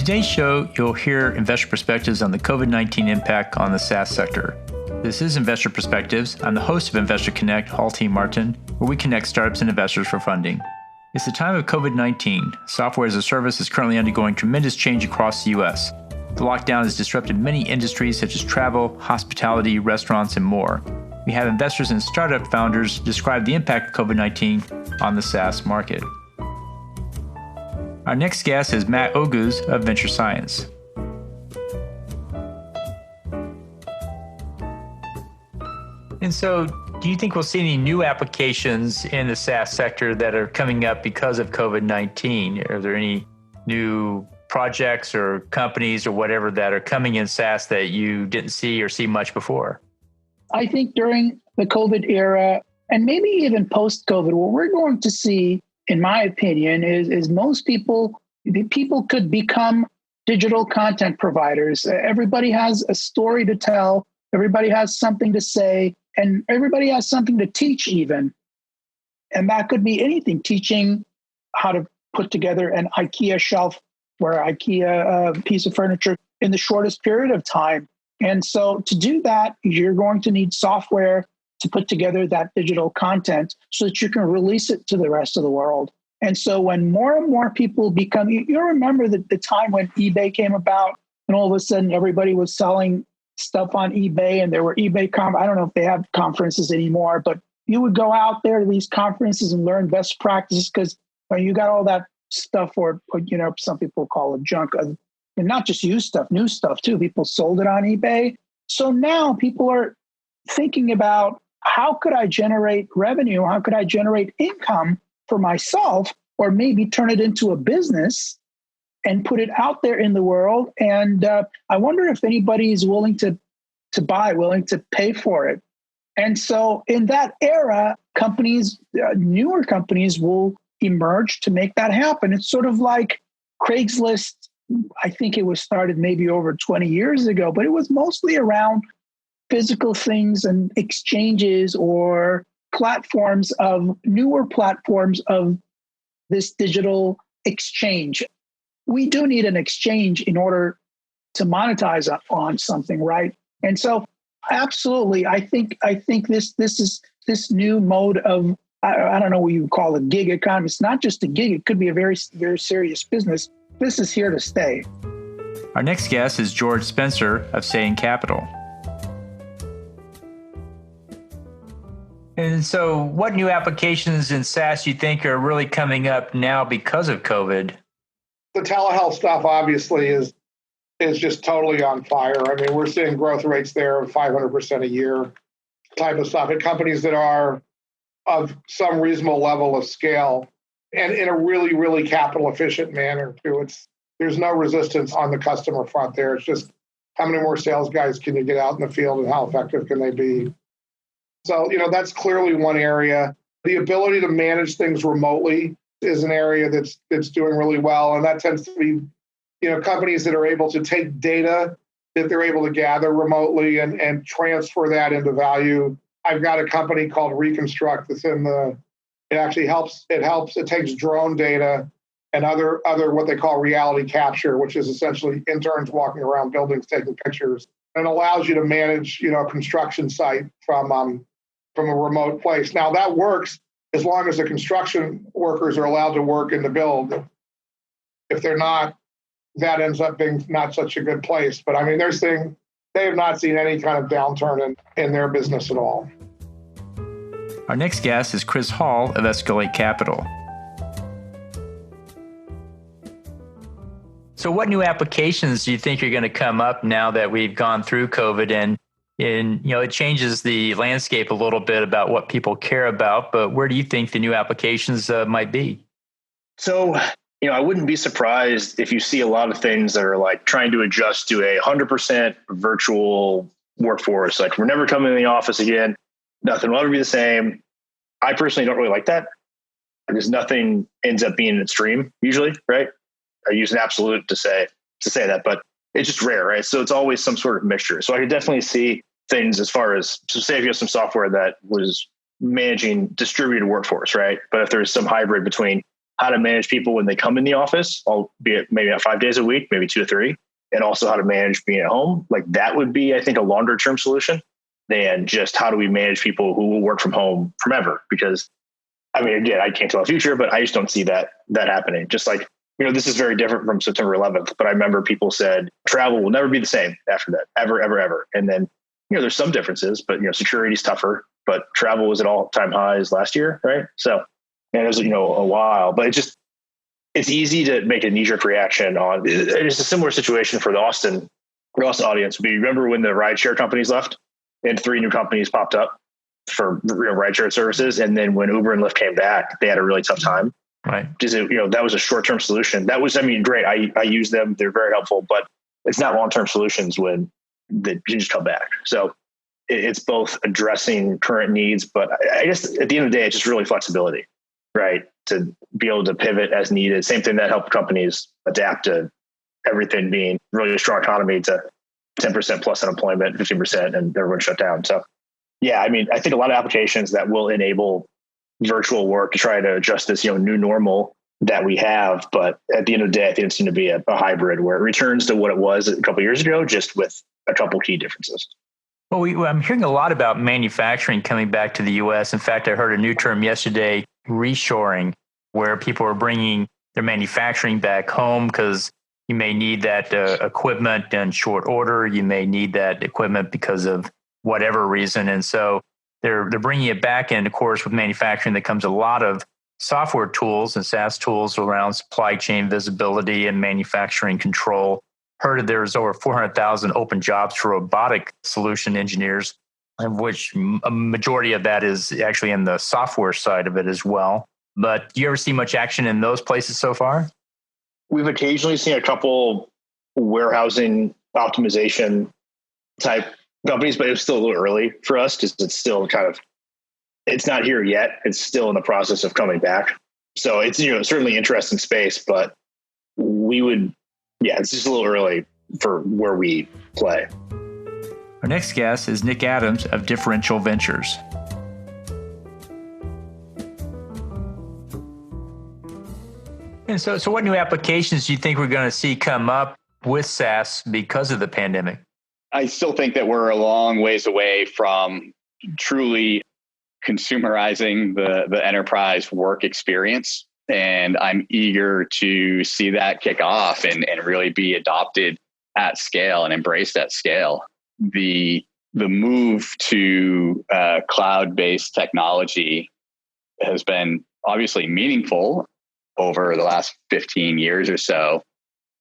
In today's show, you'll hear investor perspectives on the COVID-19 impact on the SaaS sector. This is Investor Perspectives. I'm the host of Investor Connect, Hall T. Martin, where we connect startups and investors for funding. It's the time of COVID-19. Software as a service is currently undergoing tremendous change across the U.S. The lockdown has disrupted many industries such as travel, hospitality, restaurants, and more. We have investors and startup founders describe the impact of COVID-19 on the SaaS market. Our next guest is Matt Oguz of Venture Science. And so, do you think we'll see any new applications in the SaaS sector that are coming up because of COVID-19? Are there any new projects or companies or whatever that are coming in SaaS that you didn't see or see much before? I think during the COVID era, and maybe even post-COVID, what we're going to see, in my opinion, is most people could become digital content providers. Everybody has a story to tell. Everybody has something to say, and everybody has something to teach even. And that could be anything, teaching how to put together an IKEA shelf or IKEA piece of furniture in the shortest period of time. And so to do that, you're going to need software to put together that digital content so that you can release it to the rest of the world. And so when more and more people become, you remember the time when eBay came about and all of a sudden everybody was selling stuff on eBay and there were eBay I don't know if they have conferences anymore, but you would go out there to these conferences and learn best practices because you got all that stuff or some people call it junk, and not just used stuff, new stuff too. People sold it on eBay. So now people are thinking about, how could I generate revenue? How could I generate income for myself, or maybe turn it into a business and put it out there in the world? And I wonder if anybody is willing to pay for it. And so in that era, companies, newer companies will emerge to make that happen. It's sort of like Craigslist. I think it was started maybe over 20 years ago, but it was mostly around physical things and exchanges or newer platforms of this digital exchange. We do need an exchange in order to monetize on something, right? And so absolutely, I think this new mode of, I don't know what you call it, gig economy. It's not just a gig, it could be a very, very serious business. This is here to stay. Our next guest is George Spencer of Saying Capital. And so what new applications in SaaS do you think are really coming up now because of COVID? The telehealth stuff obviously is just totally on fire. I mean, we're seeing growth rates there of 500% a year type of stuff at companies that are of some reasonable level of scale and in a really, really capital efficient manner too. There's no resistance on the customer front there. It's just how many more sales guys can you get out in the field and how effective can they be? So, that's clearly one area. The ability to manage things remotely is an area that's doing really well. And that tends to be, companies that are able to take data that they're able to gather remotely and transfer that into value. I've got a company called Reconstruct that's it takes drone data and other what they call reality capture, which is essentially interns walking around buildings taking pictures, and allows you to manage, a construction site from a remote place. Now that works as long as the construction workers are allowed to work in the build. If they're not, that ends up being not such a good place. But I mean, they have not seen any kind of downturn in their business at all. Our next guest is Chris Hall of Escalate Capital. So what new applications do you think are going to come up now that we've gone through COVID and it changes the landscape a little bit about what people care about, but where do you think the new applications might be? So, I wouldn't be surprised if you see a lot of things that are like trying to adjust to 100% virtual workforce. Like, we're never coming in the office again. Nothing will ever be the same. I personally don't really like that because nothing ends up being an extreme usually, right? I use an absolute to say that, but it's just rare, right? So it's always some sort of mixture. So I could definitely see things as far as, so say if you have some software that was managing distributed workforce, right? But if there's some hybrid between how to manage people when they come in the office, albeit maybe not 5 days a week, maybe 2 to 3, and also how to manage being at home. Like that would be, I think, a longer term solution than just how do we manage people who will work from home forever? Because I mean, again, I can't tell the future, but I just don't see that happening. Just like, this is very different from September 11th, but I remember people said travel will never be the same after that, ever, ever, ever. And then, there's some differences, but, security is tougher, but travel was at all-time highs last year, right? So, and it was, a while, but it's easy to make a knee-jerk reaction on, it's a similar situation for the Austin audience. But you remember when the rideshare companies left and 3 new companies popped up for rideshare services. And then when Uber and Lyft came back, they had a really tough time. Right. Because, that was a short-term solution. That was, great. I use them. They're very helpful, but it's not long-term solutions when they just come back. So it's both addressing current needs, but I guess at the end of the day, it's just really flexibility, right? To be able to pivot as needed. Same thing that helped companies adapt to everything being really a strong economy to 10% plus unemployment, 15%, and everyone shut down. So yeah, I think a lot of applications that will enable virtual work to try to adjust this, new normal that we have. But at the end of the day, I think it's going to be a hybrid where it returns to what it was a couple of years ago, just with a couple key differences. Well, I'm hearing a lot about manufacturing coming back to the U.S. In fact, I heard a new term yesterday, reshoring, where people are bringing their manufacturing back home because you may need that equipment in short order. You may need that equipment because of whatever reason. And so they're bringing it back. And of course, with manufacturing, there comes a lot of software tools and SaaS tools around supply chain visibility and manufacturing control. Heard there's over 400,000 open jobs for robotic solution engineers, of which a majority of that is actually in the software side of it as well. But do you ever see much action in those places so far? We've occasionally seen a couple warehousing optimization type companies, but it was still a little early for us because it's still it's not here yet. It's still in the process of coming back. So it's, certainly interesting space, but it's just a little early for where we play. Our next guest is Nick Adams of Differential Ventures. And so what new applications do you think we're going to see come up with SaaS because of the pandemic? I still think that we're a long ways away from truly consumerizing the enterprise work experience. And I'm eager to see that kick off and really be adopted at scale and embraced at scale. The move to cloud-based technology has been obviously meaningful over the last 15 years or so,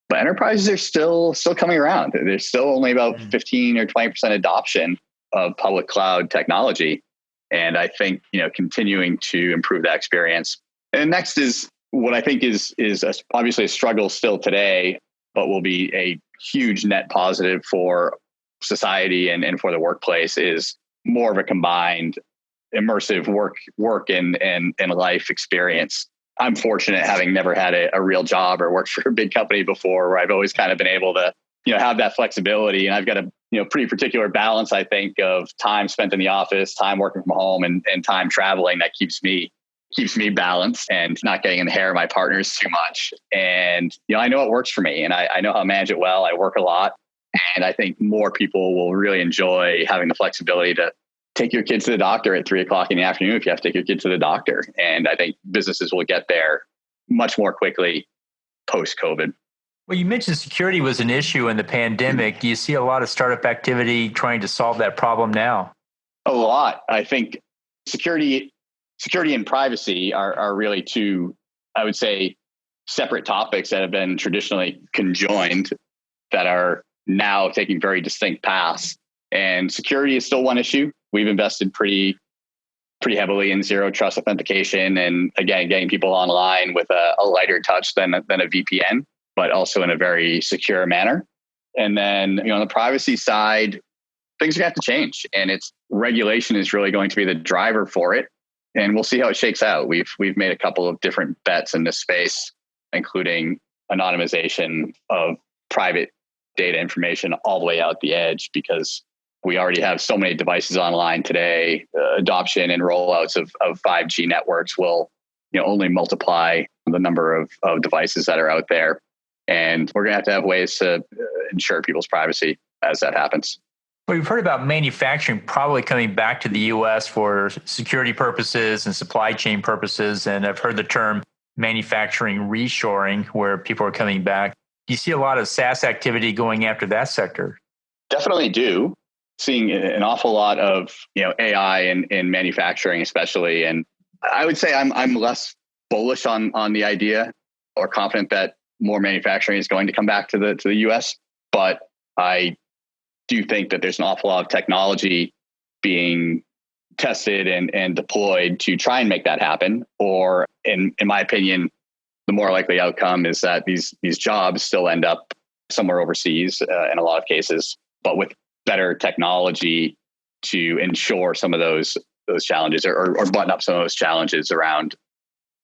but enterprises are still coming around. There's still only about 15 or 20% adoption of public cloud technology. And I think, continuing to improve that experience. And next is what I think is obviously a struggle still today, but will be a huge net positive for society and for the workplace is more of a combined immersive work and life experience. I'm fortunate having never had a real job or worked for a big company before, where I've always kind of been able to, have that flexibility. And I've got a, pretty particular balance, I think, of time spent in the office, time working from home, and time traveling that keeps me balanced and not getting in the hair of my partners too much. And, I know it works for me and I know how to manage it well. I work a lot, and I think more people will really enjoy having the flexibility to take your kids to the doctor at 3:00 in the afternoon if you have to take your kids to the doctor. And I think businesses will get there much more quickly post-COVID. Well, you mentioned security was an issue in the pandemic. Do you see a lot of startup activity trying to solve that problem now? A lot. I think security and privacy are really two, I would say, separate topics that have been traditionally conjoined that are now taking very distinct paths. And security is still one issue. We've invested pretty heavily in zero trust authentication, and again, getting people online with a lighter touch than a VPN, but also in a very secure manner. And then, on the privacy side, things are going to have to change, and regulation is really going to be the driver for it. And we'll see how it shakes out. We've made a couple of different bets in this space, including anonymization of private data information all the way out the edge, because we already have so many devices online today. Adoption and rollouts of 5G networks will only multiply the number of devices that are out there. And we're going to have ways to ensure people's privacy as that happens. Well, we've heard about manufacturing probably coming back to the U.S. for security purposes and supply chain purposes. And I've heard the term manufacturing reshoring, where people are coming back. Do you see a lot of SaaS activity going after that sector? Definitely do. Seeing an awful lot of AI in manufacturing, especially. And I would say I'm less bullish on the idea or confident that more manufacturing is going to come back to the US. But I do think that there's an awful lot of technology being tested and deployed to try and make that happen. Or in my opinion, the more likely outcome is that these jobs still end up somewhere overseas in a lot of cases, but with better technology to ensure some of those challenges or button up some of those challenges around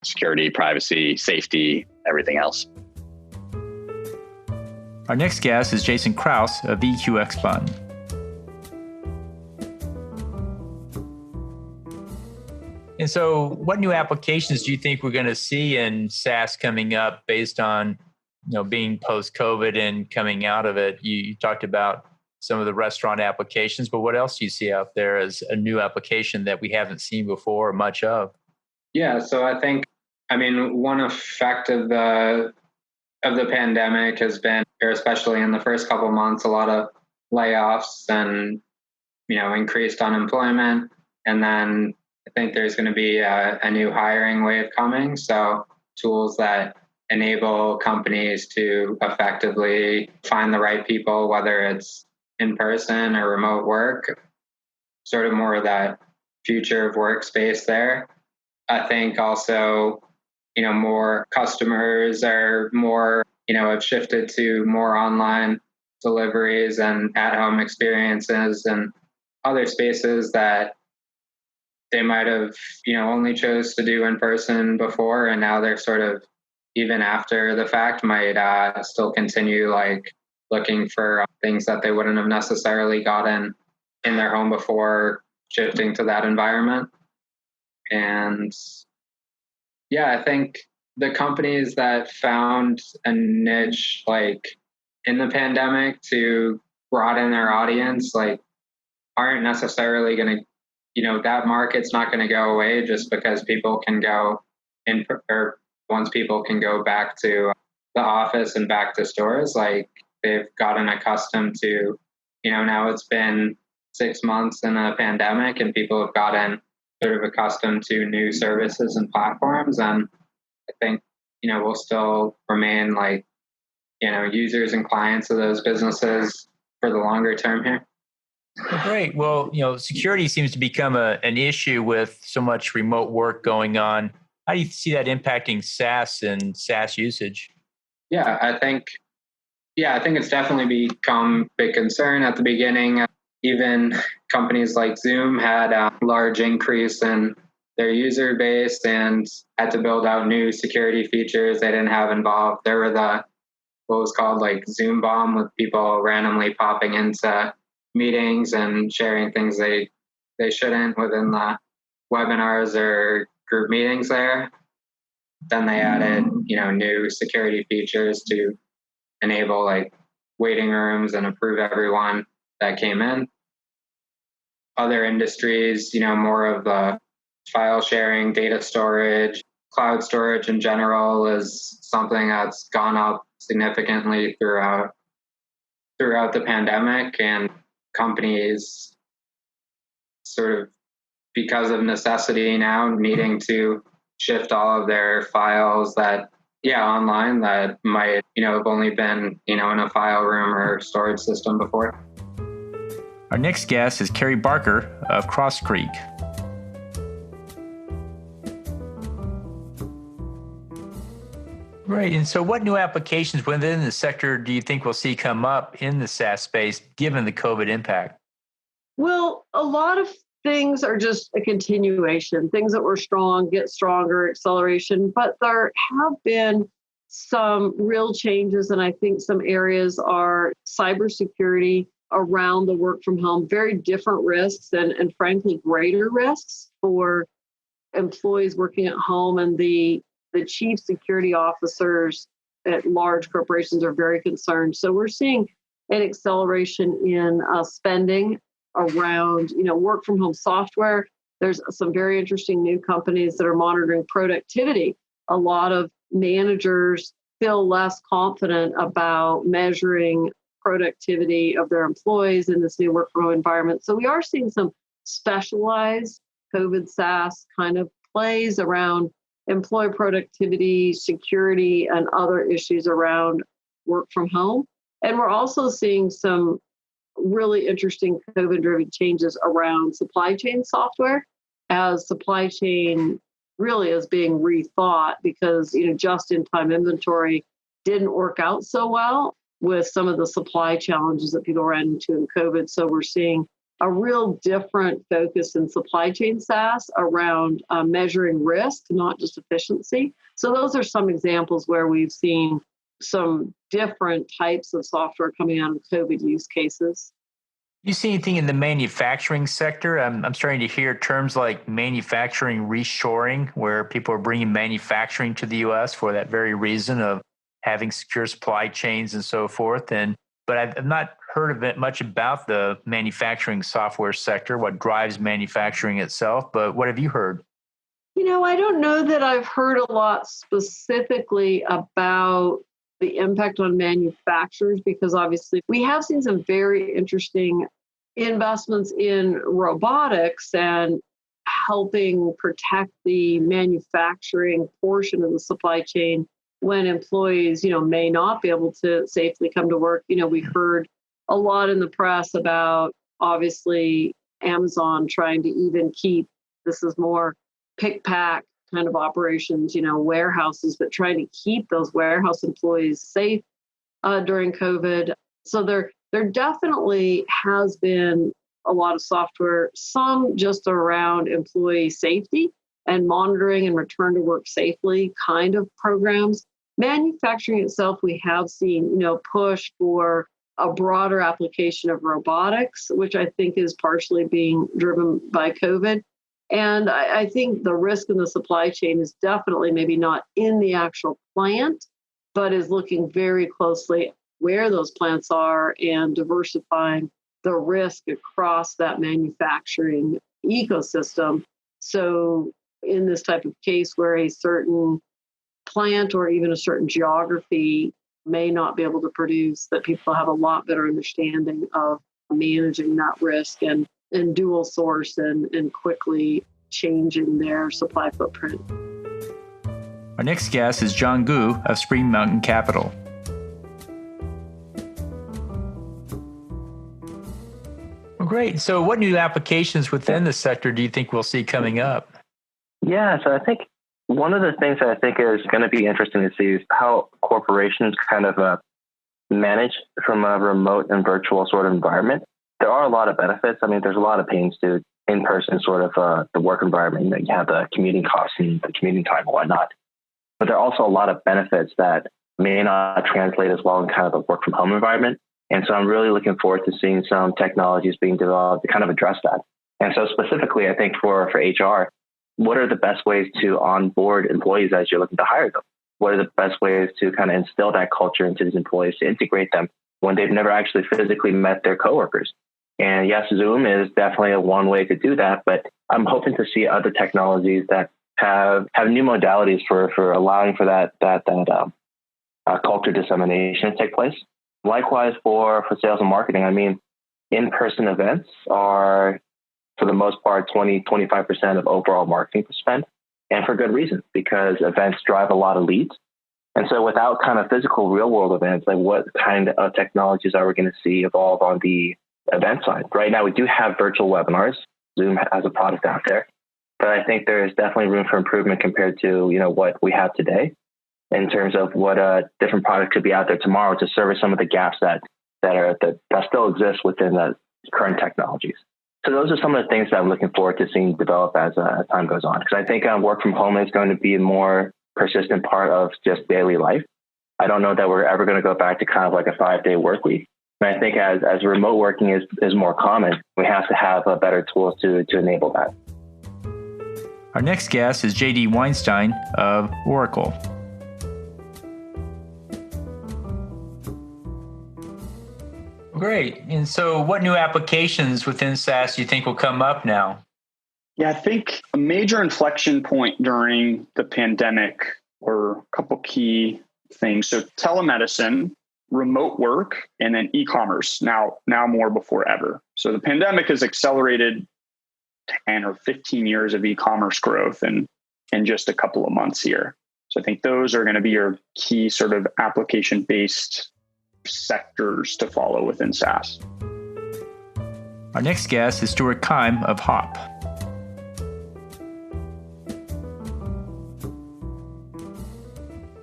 security, privacy, safety, everything else. Our next guest is Jason Krause of EQX Fund. And so what new applications do you think we're going to see in SaaS coming up based on being post-COVID and coming out of it? You talked about some of the restaurant applications, but what else do you see out there as a new application that we haven't seen before or much of? Yeah, so I think, one effect of the pandemic has been, especially in the first couple of months, a lot of layoffs and, increased unemployment. And then I think there's going to be a new hiring wave coming. So tools that enable companies to effectively find the right people, whether it's in person or remote work, sort of more of that future of workspace there. I think also, more customers are more, have shifted to more online deliveries and at-home experiences and other spaces that they might have, only chose to do in person before. And now they're sort of, even after the fact, might still continue looking for things that they wouldn't have necessarily gotten in their home before shifting to that environment. And yeah, I think the companies that found a niche in the pandemic to broaden their audience aren't necessarily going to, that market's not going to go away just because people can go in, or once people can go back to the office and back to stores. They've gotten accustomed to, now it's been 6 months in a pandemic and people have gotten sort of accustomed to new services and platforms. And I think, we'll still remain users and clients of those businesses for the longer term here. Great. Well, security seems to become an issue with so much remote work going on. How do you see that impacting SaaS and SaaS usage? Yeah, I think it's definitely become a big concern at the beginning. Even companies like Zoom had a large increase in their user base and had to build out new security features they didn't have involved. There were what was called Zoom bomb, with people randomly popping into meetings and sharing things they shouldn't within the webinars or group meetings there. Then they added, new security features to enable waiting rooms and approve everyone that came in. Other industries, more of the file sharing, data storage, cloud storage in general is something that's gone up significantly throughout the pandemic, and companies sort of, because of necessity now, needing to shift all of their files online that might, have only been, in a file room or storage system before. Our next guest is Carrie Barker of Cross Creek. Right. And so what new applications within the sector do you think we'll see come up in the SaaS space given the COVID impact? Well, a lot of things are just a continuation. Things that were strong get stronger, acceleration. But there have been some real changes, and I think some areas are cybersecurity around the work from home, very different risks and frankly, greater risks for employees working at home, and the chief security officers at large corporations are very concerned. So we're seeing an acceleration in spending around, work from home software. There's some very interesting new companies that are monitoring productivity. A lot of managers feel less confident about measuring productivity of their employees in this new work from home environment. So we are seeing some specialized COVID SaaS kind of plays around employee productivity, security, and other issues around work from home. And we're also seeing some really interesting COVID-driven changes around supply chain software, as supply chain really is being rethought because just-in-time inventory didn't work out so well with some of the supply challenges that people ran into in COVID. So we're seeing a real different focus in supply chain SaaS around measuring risk, not just efficiency. So those are some examples where we've seen some different types of software coming out of COVID use cases. You see anything in the manufacturing sector? I'm starting to hear terms like manufacturing reshoring, where people are bringing manufacturing to the U.S. for that very reason of having secure supply chains and so forth. But I've not heard of it much about the manufacturing software sector, what drives manufacturing itself. But what have you heard? I don't know that I've heard a lot specifically about the impact on manufacturers, because obviously we have seen some very interesting investments in robotics and helping protect the manufacturing portion of the supply chain when employees, may not be able to safely come to work. We heard a lot in the press about obviously Amazon trying to even keep, this is more pick pack kind of operations, warehouses, but trying to keep those warehouse employees safe during COVID. So there definitely has been a lot of software, some just around employee safety and monitoring and return to work safely kind of programs. Manufacturing itself, we have seen, push for a broader application of robotics, which I think is partially being driven by COVID. And I think the risk in the supply chain is definitely maybe not in the actual plant, but is looking very closely where those plants are and diversifying the risk across that manufacturing ecosystem. So in this type of case where a certain plant or even a certain geography may not be able to produce, that people have a lot better understanding of managing that risk and dual source and quickly changing their supply footprint. Our next guest is John Gu of Spring Mountain Capital. Well, great. So what new applications within the sector do you think we'll see coming up? Yeah, so I think one of the things that I think is going to be interesting to see is how corporations kind of manage from a remote and virtual sort of environment. There are a lot of benefits. I mean, there's a lot of pains to in-person sort of the work environment. You have the commuting costs and the commuting time and whatnot. But there are also a lot of benefits that may not translate as well in kind of the work from home environment. And so I'm really looking forward to seeing some technologies being developed to kind of address that. And so specifically, I think for HR, what are the best ways to onboard employees as you're looking to hire them? What are the best ways to kind of instill that culture into these employees, to integrate them when they've never actually physically met their coworkers? And yes, Zoom is definitely one way to do that, but I'm hoping to see other technologies that have new modalities for allowing for that culture dissemination to take place. Likewise for sales and marketing. I mean, in-person events are, for the most part, 20-25% of overall marketing spend, and for good reason, because events drive a lot of leads. And so without kind of physical real world events, like what kind of technologies are we going to see evolve on the event side? Right now, we do have virtual webinars. Zoom has a product out there, but I think there is definitely room for improvement compared to, what we have today in terms of what a different product could be out there tomorrow to service some of the gaps that still exist within the current technologies. So those are some of the things that I'm looking forward to seeing develop as time goes on. Because I think work from home is going to be a more persistent part of just daily life. I don't know that we're ever going to go back to kind of like a 5-day work week. And I think as remote working is more common, we have to have better tools to enable that. Our next guest is J.D. Weinstein of Oracle. Great. And so what new applications within SaaS do you think will come up now? Yeah, I think a major inflection point during the pandemic were a couple key things. So telemedicine, remote work, and then e-commerce now more before ever. So the pandemic has accelerated 10 or 15 years of e-commerce growth in just a couple of months here. So I think those are going to be your key sort of application-based sectors to follow within SaaS. Our next guest is Stuart Keim of Hop.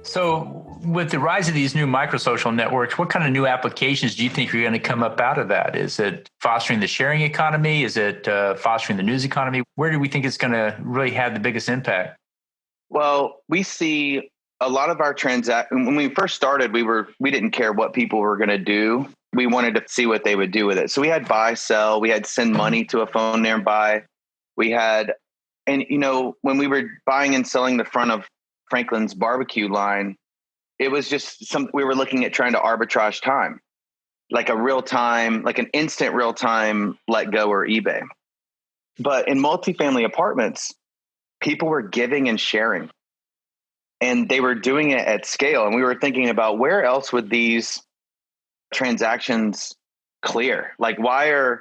So with the rise of these new microsocial networks, what kind of new applications do you think are going to come up out of that? Is it fostering the sharing economy? Is it fostering the news economy? Where do we think it's going to really have the biggest impact? Well, we see a lot of our transactions. When we first started, we didn't care what people were going to do. We wanted to see what they would do with it. So we had buy, sell. We had send money to a phone nearby. We had, and when we were buying and selling the front of Franklin's barbecue line, it was just we were looking at trying to arbitrage time, like an instant real time let go or eBay. But in multifamily apartments, people were giving and sharing, and they were doing it at scale. And we were thinking about where else would these transactions clear? Like, why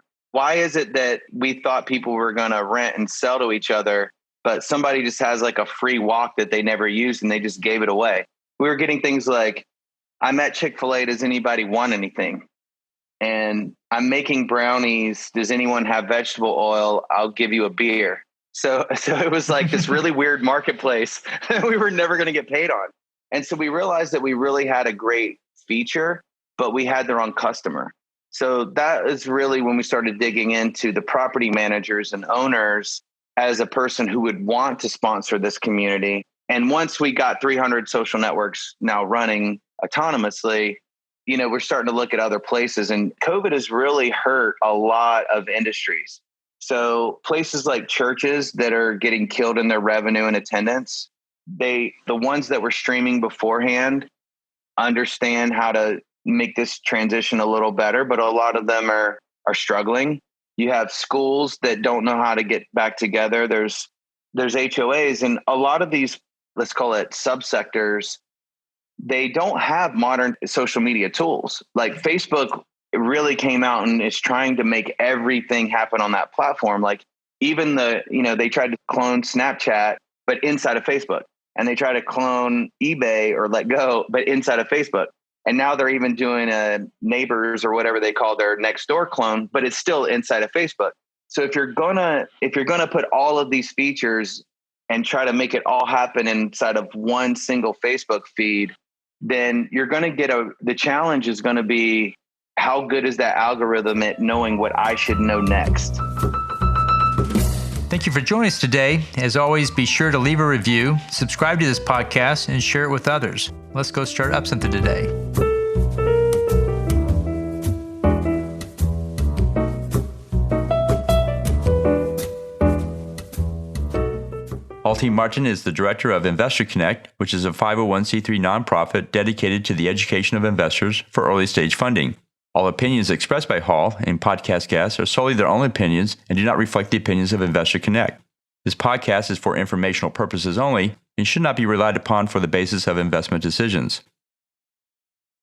is it that we thought people were going to rent and sell to each other, but somebody just has like a free walk that they never used and they just gave it away? We were getting things like, I'm at Chick-fil-A, does anybody want anything? And I'm making brownies, does anyone have vegetable oil? I'll give you a beer. So it was like this really weird marketplace that we were never going to get paid on. And so we realized that we really had a great feature, but we had the wrong customer. So that is really when we started digging into the property managers and owners as a person who would want to sponsor this community. And once we got 300 social networks now running autonomously, we're starting to look at other places. And COVID has really hurt a lot of industries. So places like churches that are getting killed in their revenue and attendance, the ones that were streaming beforehand understand how to make this transition a little better, but a lot of them are struggling. You have schools that don't know how to get back together. There's HOAs, and a lot of these, let's call it subsectors, they don't have modern social media tools. Like Facebook really came out and is trying to make everything happen on that platform. Like even they tried to clone Snapchat, but inside of Facebook, and they try to clone eBay or Let Go, but inside of Facebook. And now they're even doing a Neighbors or whatever they call their next door clone, but it's still inside of Facebook. So if you're gonna put all of these features and try to make it all happen inside of one single Facebook feed, then you're going to get the challenge is going to be, how good is that algorithm at knowing what I should know next? Thank you for joining us today. As always, be sure to leave a review, subscribe to this podcast, and share it with others. Let's go start up something today. Halti Martin is the director of Investor Connect, which is a 501c3 nonprofit dedicated to the education of investors for early stage funding. All opinions expressed by Hall and podcast guests are solely their own opinions and do not reflect the opinions of Investor Connect. This podcast is for informational purposes only and should not be relied upon for the basis of investment decisions.